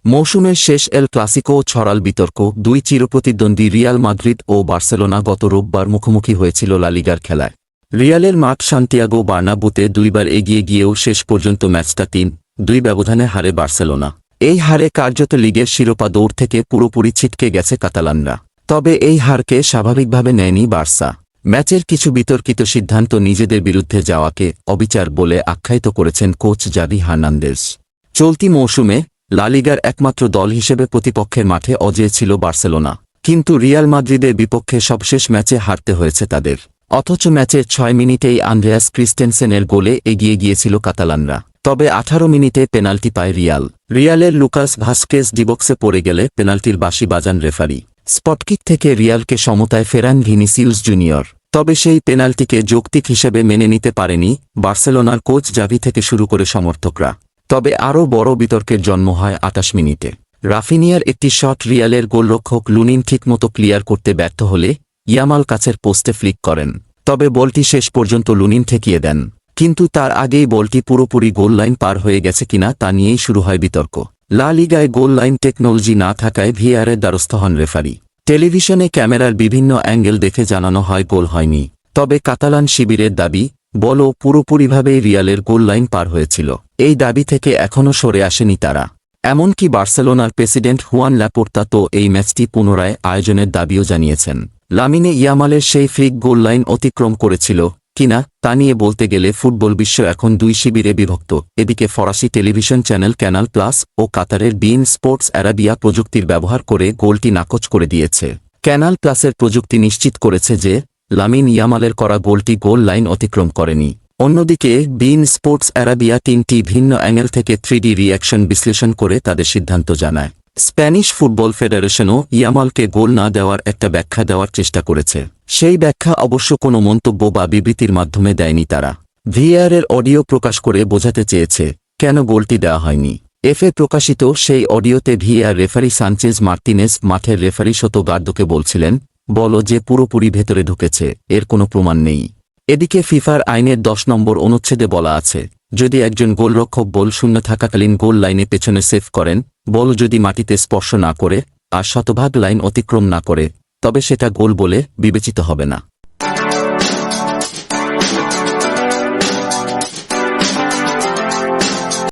মৌসুমের শেষ El Clasico ছড়াল বিতর্ক, দুই চিরপ্রতিদ্বন্দ্বী রিয়াল মাদ্রিদ ও বার্সেলোনা গত রোববার মুখোমুখি হয়েছিল লা লিগার খেলায়। রিয়ালের মাঠ সান্তিয়াগো বার্নাব্যুতে দুইবার এগিয়ে গিয়েও শেষ পর্যন্ত ম্যাচটা ৩-২ ব্যবধানে হারে বার্সেলোনা। এই হারে কার্যত লিগের শিরোপা দৌড় থেকে পুরোপুরি ছিটকে গেছে কাতালানরা। তবে এই হারকে স্বাভাবিকভাবে নেয়নি বার্সা। ম্যাচের কিছু বিতর্কিত সিদ্ধান্ত নিজেদের বিরুদ্ধে যাওয়াকে অবিচার বলে আখ্যায়িত করেছেন কোচ জাভি হার্নান্দেজ। চলতি মৌসুমে লা লিগার একমাত্র দল হিসেবে প্রতিপক্ষের মাঠে অজেয় ছিল বার্সেলোনা, কিন্তু রিয়াল মাদ্রিদের বিপক্ষে সবশেষ ম্যাচে হারতে হয়েছে তাদের। অথচ ম্যাচের ৬ মিনিটেই আন্দ্রেয়াস ক্রিস্টেনসেনের গোলে এগিয়ে গিয়েছিল কাতালানরা। তবে ১৮ মিনিটে পেনাল্টি পায় রিয়ালের লুকাস ভাস্কেজ ডিবক্সে পড়ে গেলে পেনাল্টির বাঁশি বাজান রেফারি। স্পটকিক থেকে রিয়ালকে সমতায় ফেরান ভিনিসিউস জুনিয়র। তবে সেই পেনাল্টিকে যৌক্তিক হিসেবে মেনে নিতে পারেনি বার্সেলোনার কোচ জাভি থেকে শুরু করে সমর্থকরা। তবে আরও বড় বিতর্কের জন্ম হয় ২৮ মিনিটে। রাফিনিয়ার একটি শট রিয়ালের গোলরক্ষক লুনিন ঠিকমতো ক্লিয়ার করতে ব্যর্থ হলে ইয়ামাল কাছের পোস্টে ফ্লিক করেন। তবে বলটি শেষ পর্যন্ত লুনিন ঠেকিয়ে দেন, কিন্তু তার আগেই বলটি পুরোপুরি গোল লাইন পার হয়ে গেছে কিনা তা নিয়েই শুরু হয় বিতর্ক। লা লিগায় গোল লাইন টেকনোলজি না থাকায় ভিএআরের দ্বারস্থ হন রেফারি। টেলিভিশনে ক্যামেরার বিভিন্ন অ্যাঙ্গেল দেখে জানানো হয় গোল হয়নি। তবে কাতালান শিবিরের দাবি, বলও পুরোপুরিভাবেই রিয়ালের গোল লাইন পার হয়েছিল। এই দাবি থেকে এখনও সরে আসেনি তারা। এমনকি বার্সেলোনার প্রেসিডেন্ট হুয়ান ল্যাপোর্তা তো এই ম্যাচটি পুনরায় আয়োজনের দাবিও জানিয়েছেন। লামিনে ইয়ামালের সেই ফ্রিক গোল লাইন অতিক্রম করেছিল কিনা তা নিয়ে বলতে গেলে ফুটবল বিশ্ব এখন দুই শিবিরে বিভক্ত। এদিকে ফরাসি টেলিভিশন চ্যানেল ক্যানাল প্লাস ও কাতারের বিইন স্পোর্টস আরাবিয়া প্রযুক্তির ব্যবহার করে গোলটি নাকচ করে দিয়েছে। ক্যানাল প্লাসের প্রযুক্তি নিশ্চিত করেছে যে লামিন ইয়ামালের করা গোলটি গোল লাইন অতিক্রম করেনি। অন্যদিকে বিইন স্পোর্টস আরাবিয়া ৩টি ভিন্ন অ্যাঙ্গেল থেকে 3D রিঅ্যাকশন বিশ্লেষণ করে তাদের সিদ্ধান্ত জানায়। স্প্যানিশ ফুটবল ফেডারেশনও ইয়ামালকে গোল না দেওয়ার একটা ব্যাখ্যা দেওয়ার চেষ্টা করেছে। সেই ব্যাখ্যা অবশ্য কোনো মন্তব্য বা বিবৃতির মাধ্যমে দেয়নি তারা। ভিএআরের অডিও প্রকাশ করে বোঝাতে চেয়েছে কেন গোলটি দেওয়া হয়নি। এফএ প্রকাশিত সেই অডিওতে ভিএআর রেফারি সানচেজ মার্তিনেজ মাঠের রেফারি সোতোগার্দোকে বলছিলেন, বলো যে পুরোপুরি ভেতরে ঢুকেছে, এর কোনো প্রমাণ নেই। এদিকে ফিফার আইনের ১০ নম্বর অনুচ্ছেদে বলা আছে, যদি একজন গোলরক্ষক বল শূন্য থাকাকালীন গোল লাইনে পেছনে সেভ করেন, বল যদি মাটিতে স্পর্শ না করে আর শতভাগ লাইন অতিক্রম না করে, তবে সেটা গোল বলে বিবেচিত হবে না।